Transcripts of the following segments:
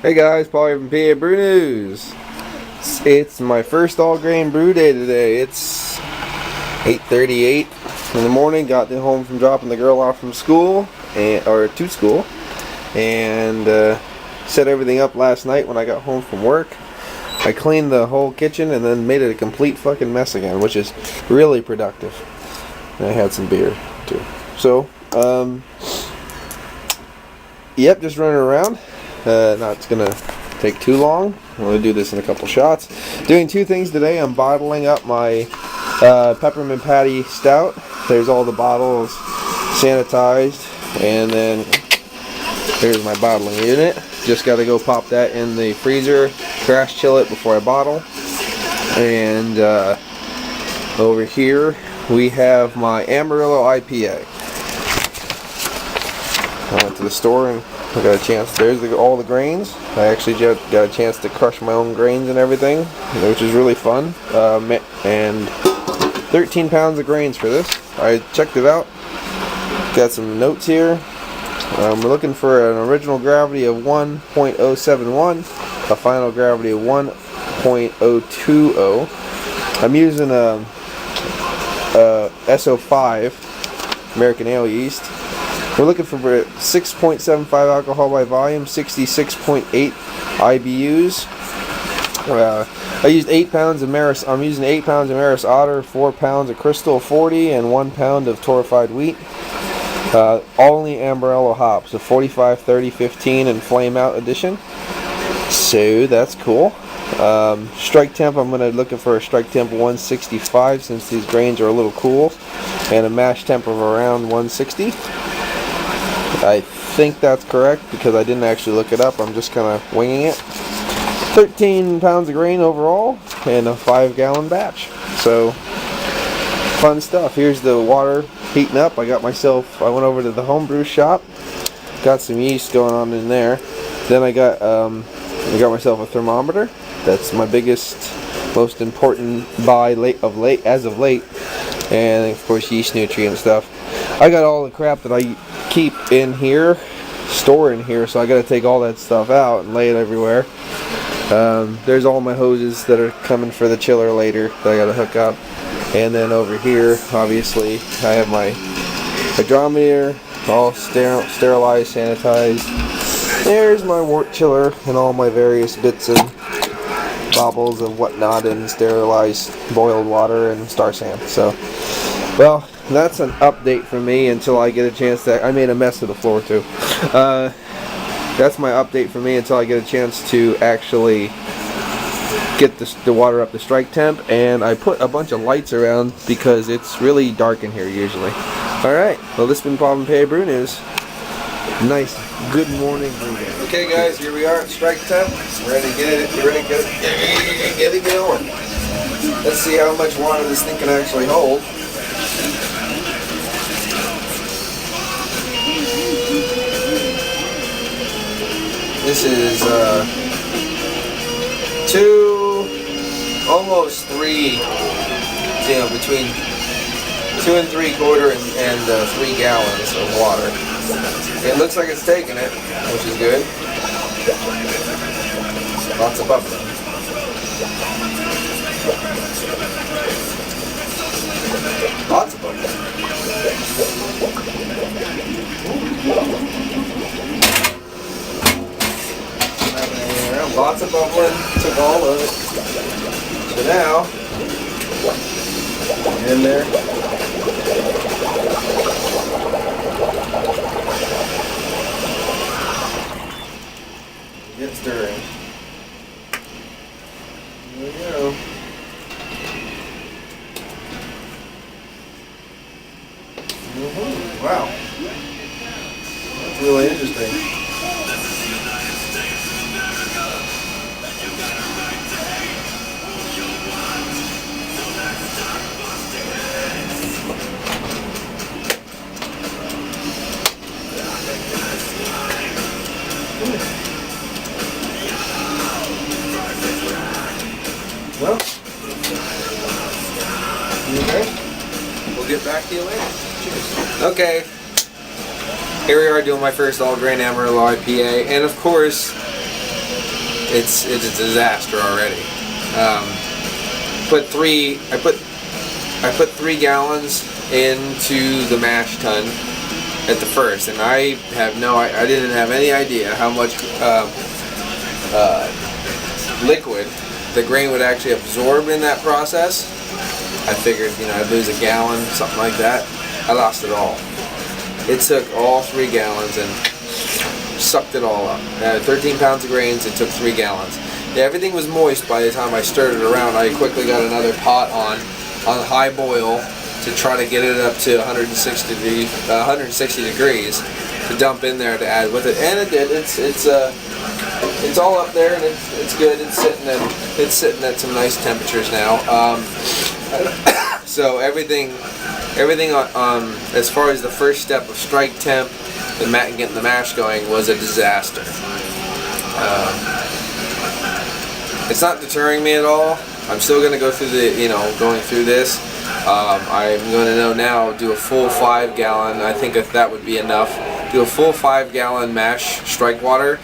Hey guys, Paul here from PABrewNews. It's my first all-grain brew day today. It's 8:38 in the morning. Got home from dropping the girl off from school, to school, and set everything up last night when I got home from work. I cleaned the whole kitchen and then made it a complete fucking mess again, which is really productive. And I had some beer too. So, yep, just running around. Not gonna take too long. I'm gonna do this in a couple shots. Doing two things today. I'm bottling up my Peppermint Patty Stout. There's all the bottles sanitized, and then here's my bottling unit. Just gotta go pop that in the freezer, crash chill it before I bottle. And over here we have my Amarillo IPA. I went to the store and I got a chance. There's all the grains. I actually got a chance to crush my own grains and everything, which is really fun. And 13 pounds of grains for this. I checked it out. Got some notes here. We're looking for an original gravity of 1.071, a final gravity of 1.020. I'm using a SO5 American Ale yeast. We're looking for 6.75 alcohol by volume, 66.8 IBUs. I used 8 pounds of Maris. I'm using 8 pounds of Maris Otter, 4 pounds of Crystal 40, and 1 pound of torrefied wheat. Only Amarillo hops, a 45, 30, 15, and Flame Out edition. So that's cool. Strike temp, I'm looking for a strike temp 165 since these grains are a little cool, and a mash temp of around 160. I think that's correct because I didn't actually look it up. I'm just kind of winging it. 13 pounds of grain overall and a 5-gallon batch. So fun stuff. Here's the water heating up. I went over to the homebrew shop, got some yeast going on in there. Then I got myself a thermometer. That's my biggest, most important buy as of late, and of course yeast nutrient stuff. I got all the crap that I keep in here, store in here, so I got to take all that stuff out and lay it everywhere. There's all my hoses that are coming for the chiller later that I got to hook up. And then over here, obviously, I have my hydrometer, all sterilized, sanitized. There's my wort chiller and all my various bits and bobbles and whatnot, and sterilized boiled water and star sand. So, well, that's an update for me until I get a chance to. I made a mess of the floor too. That's my update for me until I get a chance to actually get the water up to strike temp. And I put a bunch of lights around because it's really dark in here usually. Alright, well, this has been Paul from PABrewNews. Nice, good morning brew day. Okay guys, here we are at strike temp. Ready to get it going. Let's see how much water this thing can actually hold. This is almost 3, between 2 3/4 and 3 gallons of water. It looks like it's taking it, which is good. Lots of bubbling. Lots of bubbling. Lots of bubbling, took all of it. So now, in there. Get stirring. There we go. Wow. That's really interesting. Well, okay. We'll get back to you later. Cheers. Okay. here we are doing my first all-grain Amarillo IPA, and of course, it's a disaster already. I put 3 gallons into the mash tun at the first, and I didn't have any idea how much liquid the grain would actually absorb in that process. I figured, I'd lose a gallon, something like that. I lost it all. It took all 3 gallons and sucked it all up. 13 pounds of grains, it took 3 gallons. Yeah, everything was moist by the time I stirred it around. I quickly got another pot on high boil to try to get it up to 160 degrees to dump in there to add with it, and it did. It's all up there, and it's good. It's sitting at some nice temperatures now. So everything on as far as the first step of strike temp and getting the mash going was a disaster. It's not deterring me at all. I'm still going to go through going through this. I'm going to now do a full 5 gallon. I think if that would be enough. Do a full 5 gallon mash strike water,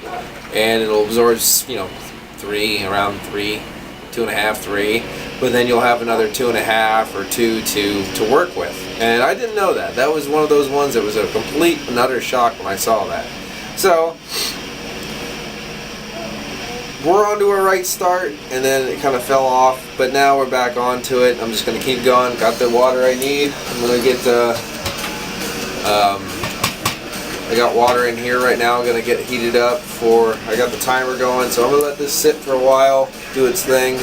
and it'll absorb, around 3, 2.5, 3. But then you'll have another 2.5 or 2 to work with. And I didn't know that. That was one of those ones that was a complete and utter shock when I saw that. So we're on to a right start, and then it kind of fell off, but now we're back onto it. I'm just going to keep going. Got the water I need. I'm going to get I got water in here right now. I'm going to get heated up I got the timer going, so I'm going to let this sit for a while, do its thing.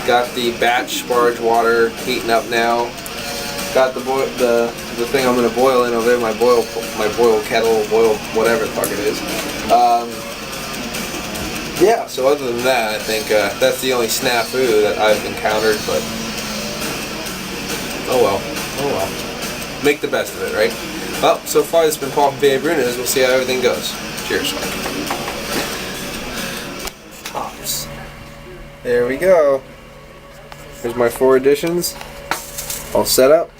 Got the batch sparge water heating up now. Got the thing I'm going to boil in over there, my boil kettle, whatever the fuck it is. Yeah, so other than that, I think that's the only snafu that I've encountered, but oh well. Make the best of it, right? Well, so far this has been Paul from PABrewNews. We'll see how everything goes. Cheers. Pops. There we go. Here's my 4 additions. All set up.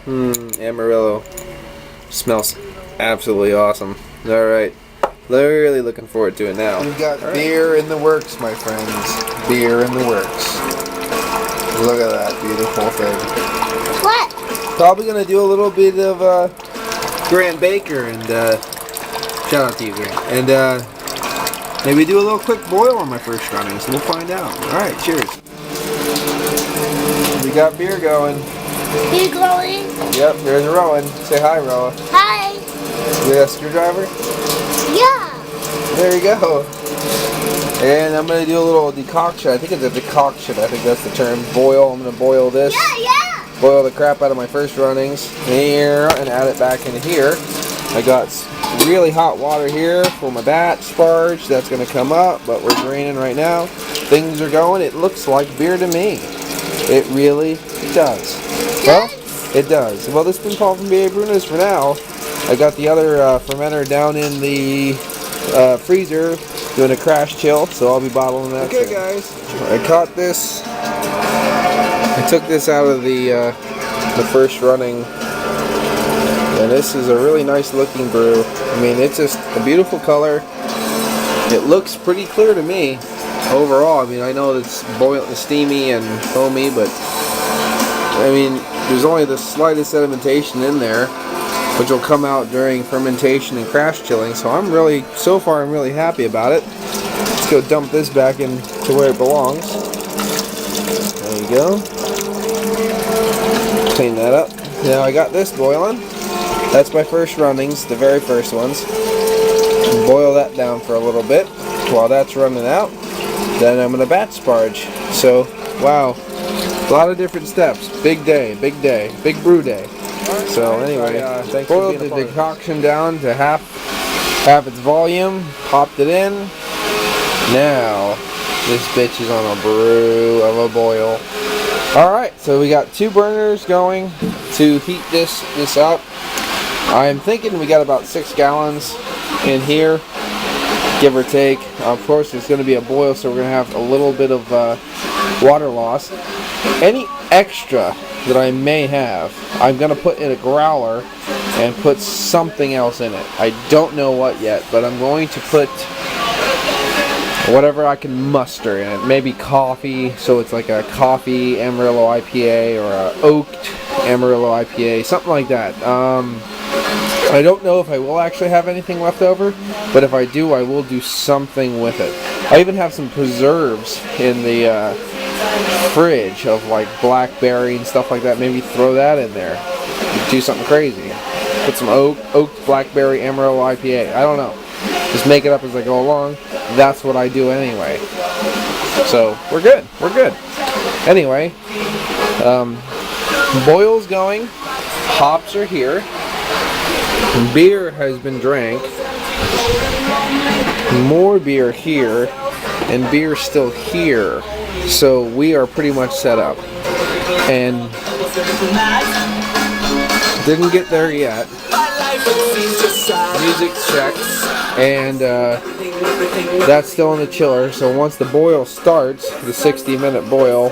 Amarillo. Smells absolutely awesome. Alright. Really looking forward to it now. We've got beer in the works, my friends. Beer in the works. Look at that beautiful thing. What? Probably going to do a little bit of Grant Baker, and shout out to you, Grant. And maybe do a little quick boil on my first running, so we'll find out. Alright, cheers. We got beer going. Beer going? Yep, there's Rowan. Say hi, Rowan. Hi. You got a screwdriver? Yeah. There you go. And I'm going to do a little decoction. I think it's a decoction. I think that's the term. Boil. I'm going to boil this. Yeah. Boil the crap out of my first runnings here and add it back into here. I got really hot water here for my batch sparge. That's going to come up, but we're draining right now. Things are going. It looks like beer to me. It really does. Well, it does. Well, this has been Paul from PABrewNews for now. I got the other fermenter down in the freezer doing a crash chill, so I'll be bottling that. Okay, guys. I caught this. I took this out of the first running, and this is a really nice looking brew. I mean, it's just a beautiful color. It looks pretty clear to me overall. I mean, I know it's steamy and foamy, but I mean, there's only the slightest sedimentation in there, which will come out during fermentation and crash chilling. So so far I'm really happy about it. Let's go dump this back into where it belongs. There you go. Clean that up. Now I got this boiling. That's my first runnings, the very first ones. Boil that down for a little bit while that's running out. Then I'm going to batch sparge. So, wow. A lot of different steps. Big day, big brew day. So anyway, boiled the decoction down to half its volume, popped it in. Now, this bitch is on a brew of a boil. Alright, so we got 2 burners going to heat this up. I'm thinking we got about 6 gallons in here, give or take. Of course, it's going to be a boil, so we're going to have a little bit of water loss. Any extra that I may have, I'm going to put in a growler and put something else in it. I don't know what yet, but I'm going to put whatever I can muster in it. Maybe coffee, so it's like a coffee Amarillo IPA or a oaked Amarillo IPA, something like that. I don't know if I will actually have anything left over, but if I do, I will do something with it. I even have some preserves in the fridge of like blackberry and stuff like that. Maybe throw that in there. Do something crazy. Put some oaked blackberry Amarillo IPA. I don't know. Just make it up as I go along. That's what I do anyway. So we're good. We're good. Anyway, boil's going. Hops are here. Beer has been drank. More beer here, and beer still here. So we are pretty much set up. And didn't get there yet. Music's checked, and that's still in the chiller. So once the boil starts, the 60-minute boil,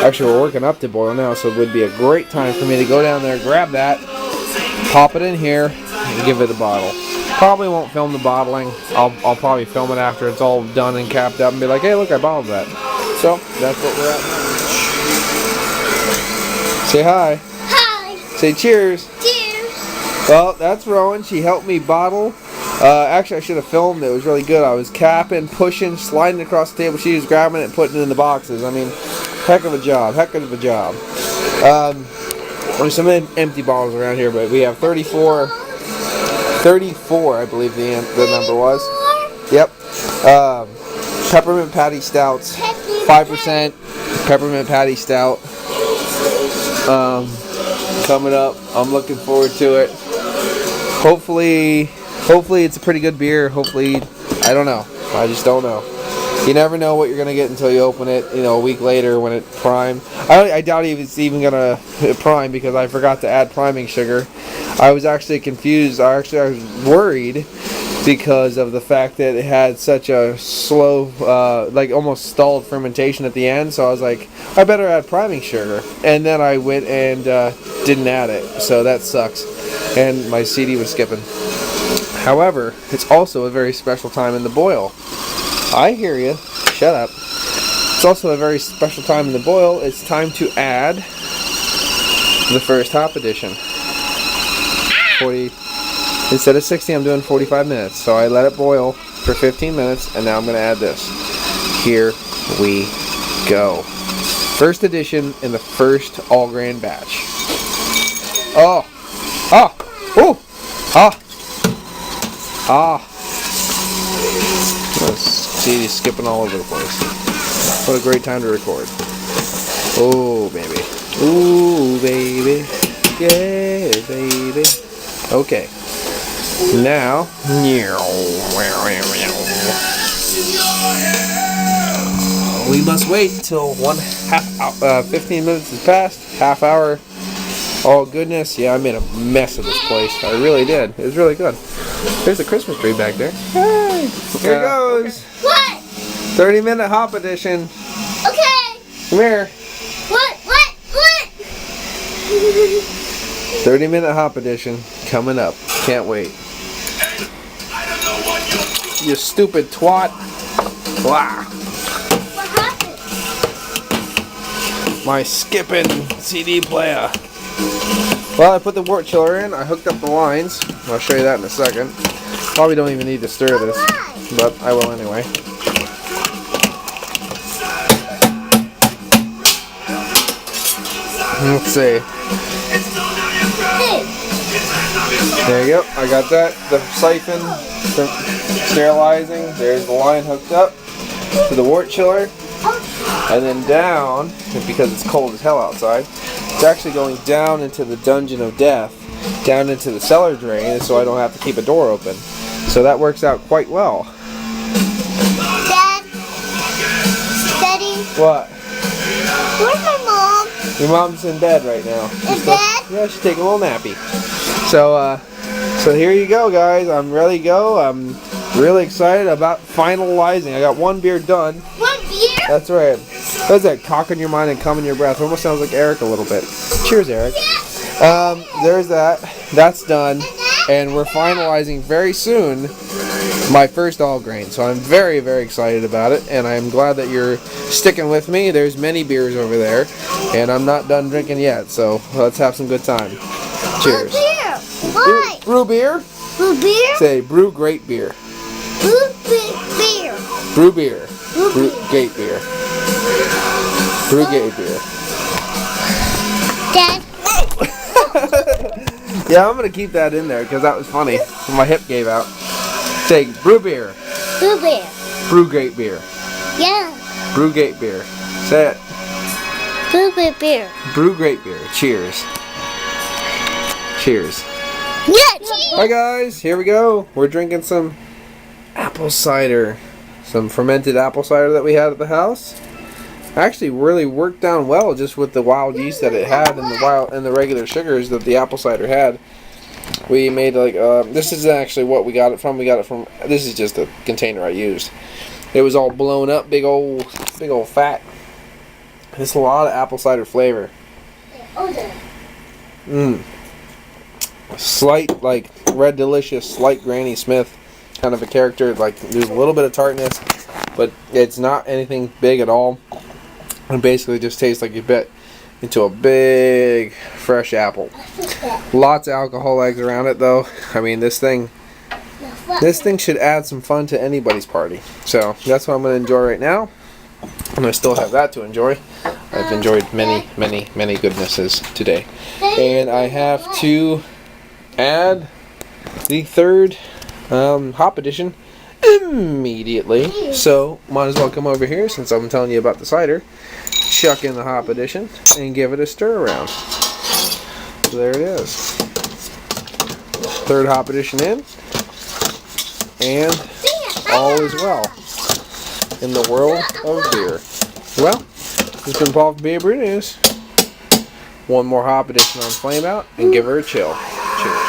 actually we're working up to boil now, so it would be a great time for me to go down there, grab that, pop it in here, and give it a bottle. Probably won't film the bottling. I'll probably film it after it's all done and capped up and be like, hey, look, I bottled that. So that's what we're at now. Say hi. Hi. Say cheers. Cheers. Well, that's Rowan. She helped me bottle. Actually, I should have filmed it. It was really good. I was capping, pushing, sliding across the table. She was grabbing it and putting it in the boxes. I mean, heck of a job. Heck of a job. There's some empty bottles around here, but we have 34, I believe the number was. Yep. Peppermint patty stouts. 5% peppermint patty stout. Coming up. I'm looking forward to it. Hopefully it's a pretty good beer. Hopefully, I don't know. I just don't know. You never know what you're going to get until you open it, a week later when it primed. I doubt if it's even going to prime because I forgot to add priming sugar. I was actually confused. I was worried because of the fact that it had such a slow, like almost stalled fermentation at the end. So I was like, I better add priming sugar. And then I went and didn't add it. So that sucks. And my CD was skipping. However, it's also a very special time in the boil. I hear you. Shut up. It's also a very special time in the boil. It's time to add the first hop addition. 40. Instead of 60, I'm doing 45 minutes. So I let it boil for 15 minutes, and now I'm going to add this. Here we go. First addition in the first all-grain batch. Oh. Ah. Oh. Ah. Ah. See, he's skipping all over the place. What a great time to record. Oh, baby. Ooh, baby. Yeah, baby. Okay. Now, we must wait until 15 minutes has passed. Half hour. Oh, goodness. Yeah, I made a mess of this place. I really did. It was really good. There's the Christmas tree back there. Hey, here it goes. What? 30-minute hop edition. Okay. Come here. What? 30-minute hop edition coming up. Can't wait. You stupid twat. Blah. What happened? My skipping CD player. Well, I put the wort chiller in. I hooked up the lines. I'll show you that in a second. Probably don't even need to stir this, but I will anyway. Let's see. There you go. I got that. The siphon, the sterilizing. There's the line hooked up to the wort chiller. And then down, because it's cold as hell outside, it's actually going down into the dungeon of death, down into the cellar drain, so I don't have to keep a door open. So that works out quite well. Dad? Daddy? What? Where's my mom? Your mom's in bed right now. In bed? Yeah, she's taking a little nappy. So here you go, guys. I'm ready to go. I'm really excited about finalizing. I got one beer done. What? beer? That's right. That's that cock in your mind and cum in your breath. Almost sounds like Eric a little bit. Cheers, Eric. There's that. That's done. And we're finalizing very soon my first all grain. So I'm very, very excited about it. And I'm glad that you're sticking with me. There's many beers over there. And I'm not done drinking yet. So let's have some good time. Cheers. Beer. Why? Brew beer? Brew beer? Say brew great beer. Brew beer. Brew beer. Brew Brew beer. gate beer. Brew gate beer. Dad. Yeah, I'm gonna keep that in there because that was funny. My hip gave out. Say brew beer. Brew beer. Brew great beer. Yeah. Brew gate beer. Say it. Brew beer. Brew great beer. Cheers. Cheers. Yeah, cheese. Hi guys, here we go. We're drinking some apple cider. Some fermented apple cider that we had at the house. Actually really worked down well just with the wild yeast that it had and the regular sugars that the apple cider had. We made like this is actually what we got it from. This is just the container I used. It was all blown up, big old fat. It's a lot of apple cider flavor. Slight like Red Delicious, slight Granny Smith kind of a character. Like there's a little bit of tartness, but it's not anything big at all. It basically just tastes like you bit into a big fresh apple. Lots of alcohol eggs around it though. I mean this thing should add some fun to anybody's party. So that's what I'm going to enjoy right now. And I still have that to enjoy. I've enjoyed many goodnesses today. And I have to add the third hop edition immediately. So might as well come over here since I'm telling you about the cider. Chuck in the hop edition and give it a stir around. So there it is. Third hop edition in. And all is well in the world of beer. Well, this has been Paul from PABrewNews. One more hop edition on Flame Out and give her a chill. Cheers.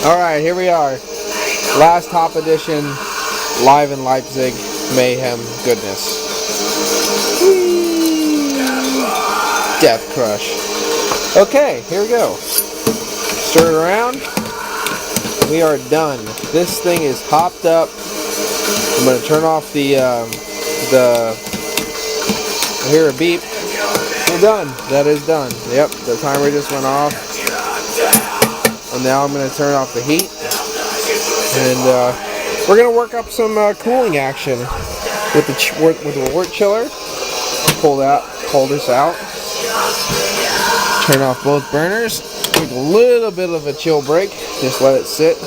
Alright, here we are. Last hop edition, live in Leipzig, mayhem goodness. Death Crush. Okay, here we go. Stir it around. We are done. This thing is hopped up. I'm going to turn off I hear a beep. We're done. That is done. Yep, the timer just went off. And now I'm going to turn off the heat. And we're going to work up some cooling action with the wort chiller. Pull this out. Turn off both burners. Take a little bit of a chill break. Just let it sit.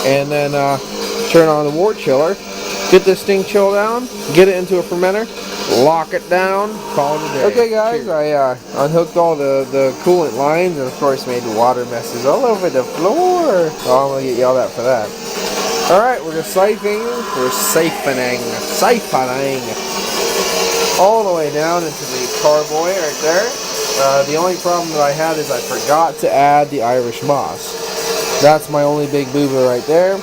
And then turn on the wort chiller. Get this thing chilled down. Get it into a fermenter. Lock it down. Call it a day. Okay guys, cheers. I unhooked all the coolant lines and of course made the water messes all over the floor. Oh, I'm going to get yelled at for that. Alright, we're siphoning all the way down into the carboy right there. The only problem that I had is I forgot to add the Irish moss. That's my only big boo-boo right there.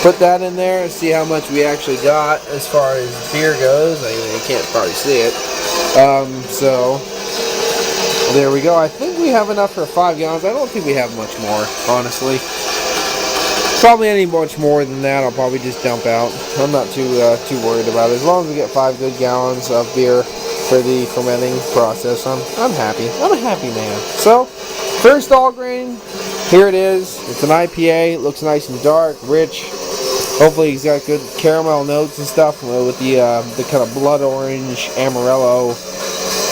Put that in there and see how much we actually got as far as beer goes. You can't probably see it. So, there we go. I think we have enough for 5 gallons. I don't think we have much more, honestly. Probably any much more than that, I'll probably just dump out. I'm not too worried about it. As long as we get 5 good gallons of beer for the fermenting process, I'm happy. I'm a happy man. So, first all grain, here it is. It's an IPA. It looks nice and dark, rich. Hopefully it's got good caramel notes and stuff with the kind of blood orange Amarillo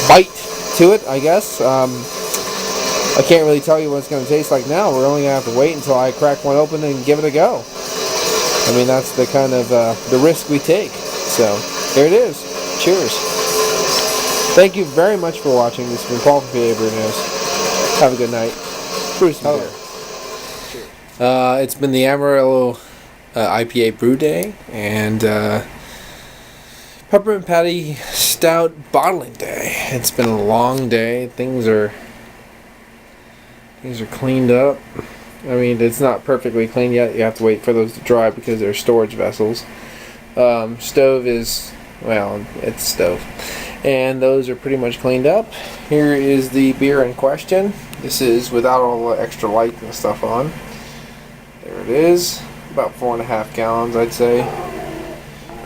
bite to it, I guess. I can't really tell you what it's going to taste like now. We're only going to have to wait until I crack one open and give it a go. I mean, that's the kind of the risk we take. So, here it is. Cheers. Thank you very much for watching. This has been Paul from PABrewNews. Have a good night. Bruce, hello. It's been the Amarillo IPA brew day and Peppermint Patty Stout bottling day. It's been a long day. Things are cleaned up. I mean, it's not perfectly clean yet. You have to wait for those to dry because they're storage vessels. Stove is, well, it's stove. And those are pretty much cleaned up. Here is the beer in question. This is without all the extra light and stuff on. There it is. About 4.5 gallons, I'd say.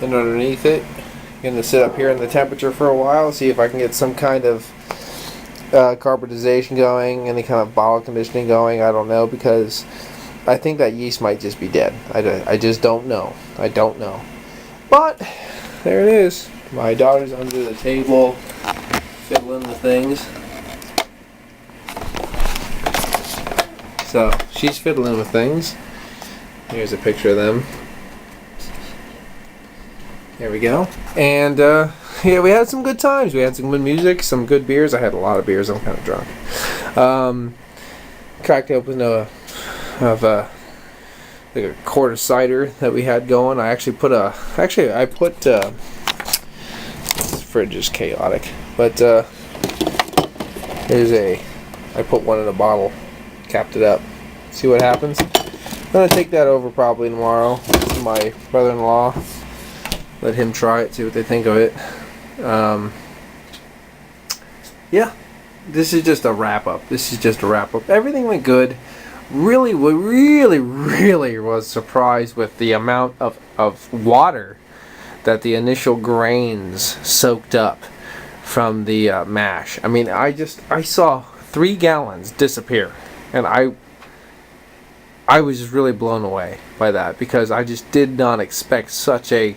And underneath it, I'm going to sit up here in the temperature for a while, see if I can get some kind of carbonization going, any kind of bottle conditioning going. I don't know, because I think that yeast might just be dead. I just don't know. I don't know. But there it is. My daughter's under the table fiddling with things. So she's fiddling with things. Here's a picture of them. There we go. And yeah, we had some good times. We had some good music, some good beers. I had a lot of beers. I'm kind of drunk. Cracked open like a quart of cider that we had going. I actually put this fridge is chaotic, but I put one in a bottle, capped it up. See what happens. I'm gonna take that over probably tomorrow to my brother-in-law. Let him try it, see what they think of it. Yeah, this is just a wrap up. Everything went good. Really was surprised with the amount of water that the initial grains soaked up from the mash. I mean, I saw 3 gallons disappear, and I was just really blown away by that, because I just did not expect such a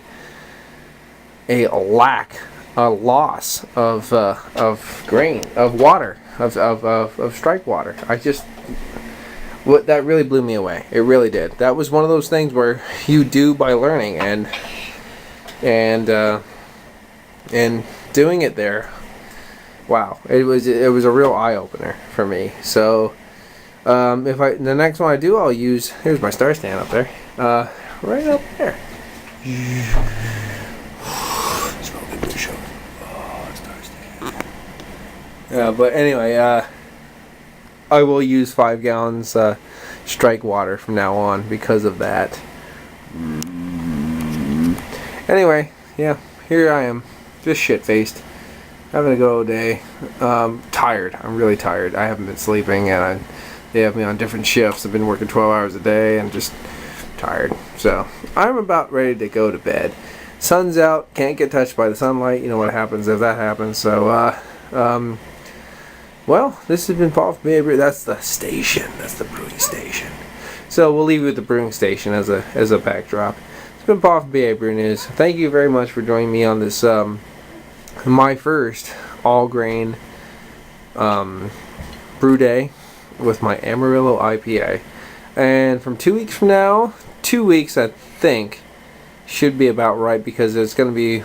loss of grain, of water, of strike water. That really blew me away. It really did. That was one of those things where you do by learning, and doing it there. Wow, it was a real eye opener for me. So the next one I do, I'll use, here's my star stand up there, right up there. But anyway, I will use 5 gallons strike water from now on because of that. Anyway, yeah, here I am, just shit-faced, having a good old day. Tired. I'm really tired. I haven't been sleeping, and they have me on different shifts. I've been working 12 hours a day and just tired. So I'm about ready to go to bed. Sun's out, can't get touched by the sunlight. You know what happens if that happens. So well, this has been Paul from PABrewNews. That's the station. That's the brewing station. So we'll leave you with the brewing station as a backdrop. It's been Paul from PABrewNews. Thank you very much for joining me on this my first all grain brew day with my Amarillo IPA. And from 2 weeks from now, 2 weeks I think should be about right, because it's going to be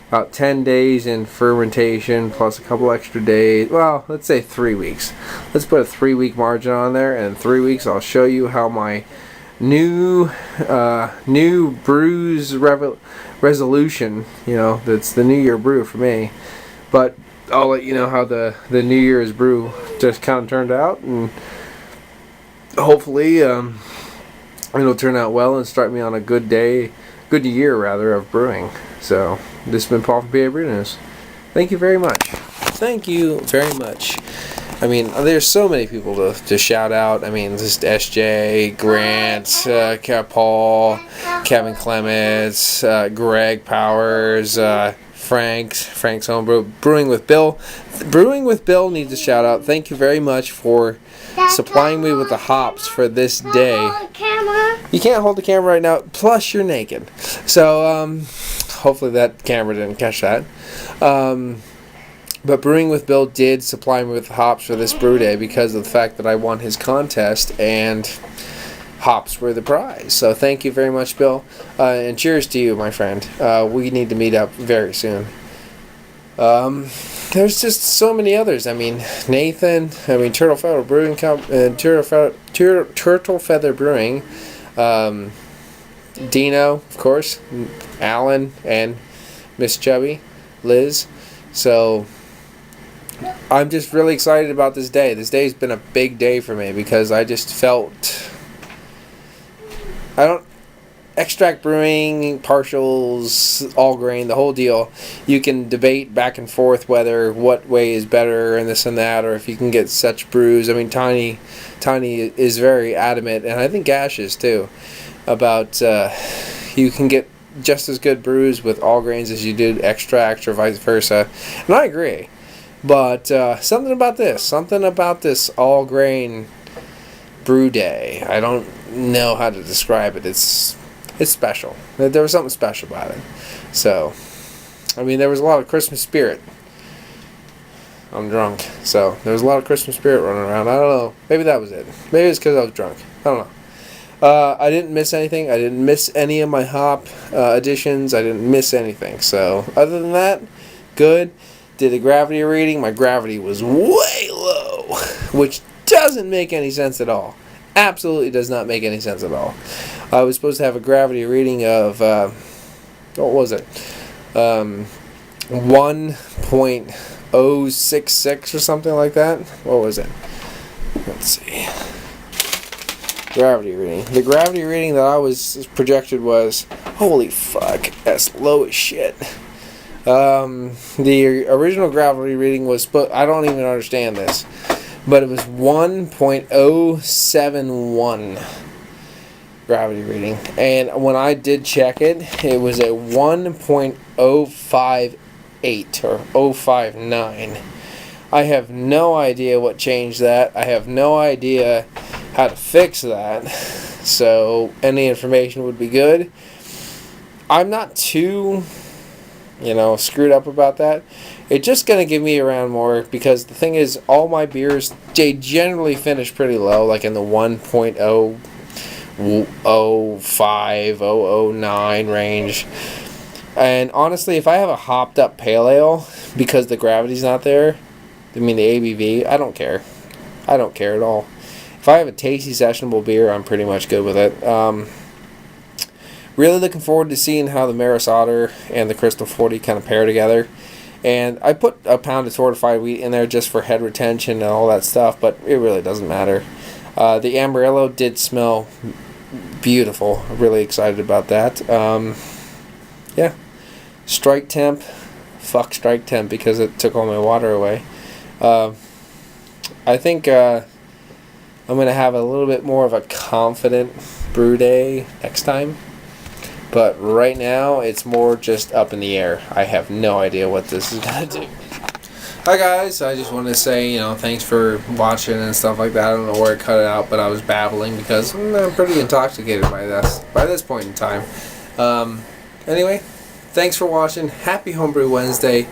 about 10 days in fermentation plus a couple extra days. Well, let's say 3 weeks. Let's put a 3-week margin on there, and in 3 weeks I'll show you how my new brews resolution, that's the New Year brew for me. But I'll let you know how the New Year's brew just kind of turned out, and hopefully it'll turn out well and start me on a good year of brewing. So this has been Paul from PABrewNews. Thank you very much. Thank you very much. I mean, there's so many people to shout out. I mean, just SJ, Grant, Paul, Kevin Clements, Greg Powers, Frank's Homebrew, Brewing with Bill. Brewing with Bill needs a shout out. Thank you very much for supplying me with the hops for this day. You can't hold the camera right now, plus you're naked. So hopefully that camera didn't catch that. But Brewing with Bill did supply me with hops for this brew day because of the fact that I won his contest, and hops were the prize. So thank you very much, Bill. And cheers to you, my friend. We need to meet up very soon. There's just so many others. I mean, Nathan, Turtle Feather Brewing Turtle Feather Brewing, Dino, of course, Alan, and Miss Chubby, Liz. So I'm just really excited about this day. This day's been a big day for me because I just felt... Extract brewing, partials, all grain, the whole deal. You can debate back and forth whether what way is better and this and that, or if you can get such brews. I mean, Tiny is very adamant, and I think Ash is too, about you can get just as good brews with all grains as you did extract or vice versa. And I agree. But something about this all grain brew day, I don't know how to describe it. It's special. There was something special about it. So, I mean, there was a lot of Christmas spirit. I'm drunk, so there was a lot of Christmas spirit running around. I don't know. Maybe that was it. Maybe it's because I was drunk. I don't know. I didn't miss anything. I didn't miss any of my hop additions. I didn't miss anything. So, other than that, good. Did a gravity reading. My gravity was way low, which doesn't make any sense at all. Absolutely does not make any sense at all. I was supposed to have a gravity reading of, what was it? 1.066 or something like that. What was it? Let's see. Gravity reading. The gravity reading that I was projected was, holy fuck, that's low as shit. The original gravity reading was, I don't even understand this, but it was 1.071 gravity reading, and when I did check it, it was a 1.058 or 059. I have no idea what changed that. I have no idea how to fix that, so any information would be good. I'm not too screwed up about that. It's just going to give me around more, because the thing is, all my beers, they generally finish pretty low, like in the 1.005, 009 range. And honestly, if I have a hopped up pale ale, because the gravity's not there, the ABV, I don't care. I don't care at all. If I have a tasty sessionable beer, I'm pretty much good with it. Really looking forward to seeing how the Maris Otter and the Crystal 40 kind of pair together. And I put a pound of fortified wheat in there just for head retention and all that stuff, but it really doesn't matter. The Amarillo did smell beautiful. I'm really excited about that. Yeah. Strike temp. Fuck strike temp, because it took all my water away. I think I'm going to have a little bit more of a confident brew day next time. But right now, it's more just up in the air. I have no idea what this is going to do. Hi guys, I just wanted to say, thanks for watching and stuff like that. I don't know where I cut it out, but I was babbling because I'm pretty intoxicated by this point in time. Anyway, thanks for watching. Happy Homebrew Wednesday.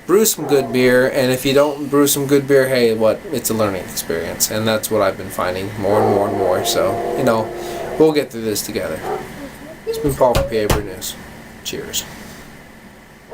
Brew some good beer, and if you don't brew some good beer, hey, it's a learning experience, and that's what I've been finding more and more and more. So, we'll get through this together. It's been Paul from PABrewNews. Cheers.